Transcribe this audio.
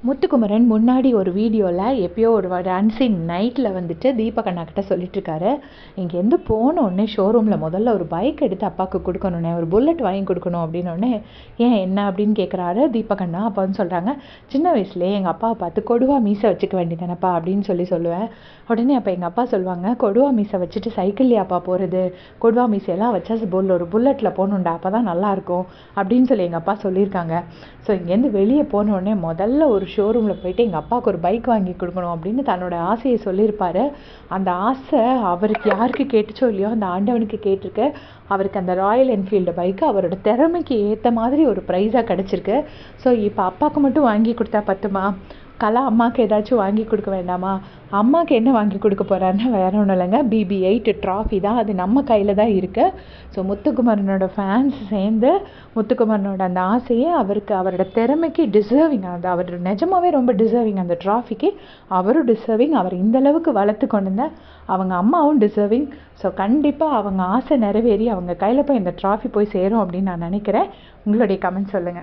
முத்துக்குமரன் முன்னாடி ஒரு வீடியோவில் எப்பயோ ஒரு அன்சீன் நைட்டில் வந்துட்டு தீபக் அண்ணா கிட்ட சொல்லிட்டுருக்காரு, இங்கேருந்து போனோடனே ஷோரூமில் முதல்ல ஒரு பைக் எடுத்து அப்பாவுக்கு கொடுக்கணுன்னே, ஒரு புல்லட் வாங்கி கொடுக்கணும் அப்படின்னோடனே, ஏன் என்ன அப்படின்னு கேட்குறாரு தீபக் அண்ணா. அப்போ வந்து சொல்கிறாங்க, சின்ன வயசுலேயே எங்கள் அப்பாவை பார்த்து கொடுவா மீசை வச்சுக்க வேண்டியதானப்பா அப்படின்னு சொல்லுவேன். உடனே அப்போ எங்கள் அப்பா சொல்லுவாங்க, கொடுவா மீசை வச்சுட்டு சைக்கிள்லையாப்பா போகிறது, கொடுவா மீசையெல்லாம் வச்சா ஒரு புல்லட்டில் போகணுண்டா, அப்போ தான் நல்லாயிருக்கும் அப்படின்னு சொல்லி எங்கள் அப்பா சொல்லியிருக்காங்க. ஸோ இங்கேருந்து வெளியே போனோடனே முதல்ல ஒரு ஷோரூமில் போயிட்டு எங்கள் அப்பாவுக்கு ஒரு பைக் வாங்கி கொடுக்கணும் அப்படின்னு தன்னோட ஆசையை சொல்லியிருப்பார். அந்த ஆசை அவருக்கு யாருக்கு கேட்டுச்சோ இல்லையோ அந்த ஆண்டவனுக்கு கேட்டிருக்கு. அவருக்கு அந்த ராயல் என்ஃபீல்டு பைக்கு அவரோட திறமைக்கு ஏற்ற மாதிரி ஒரு ப்ரைஸாக கிடச்சிருக்கு. ஸோ இப்போ அப்பாவுக்கு மட்டும் வாங்கி கொடுத்தா பத்துமா? கலா அம்மாவுக்கு ஏதாச்சும் வாங்கி கொடுக்க வேண்டாமா? அம்மாவுக்கு என்ன வாங்கி கொடுக்க போகிறாருன்னா வேற ஒன்றும் இல்லைங்க, BB8 ட்ராஃபி தான். அது நம்ம கையில் தான் இருக்குது. ஸோ முத்துக்குமரனோட ஃபேன்ஸ் சேர்ந்து முத்துக்குமரனோட அந்த ஆசையை அவருக்கு அவரோட திறமைக்கு டிசர்விங், அது அவர் நிஜமாகவே ரொம்ப டிசர்விங். அந்த ட்ராஃபிக்கு அவரும் டிசர்விங். அவர் இந்தளவுக்கு வளர்த்து கொண்டு இருந்த அவங்க அம்மாவும் டிசர்விங். ஸோ கண்டிப்பாக அவங்க ஆசை நிறைவேறி அவங்க கையில் போய் இந்த ட்ராஃபி போய் சேரும் அப்படின்னு நான் நினைக்கிறேன். உங்களுடைய கமெண்ட் சொல்லுங்கள்.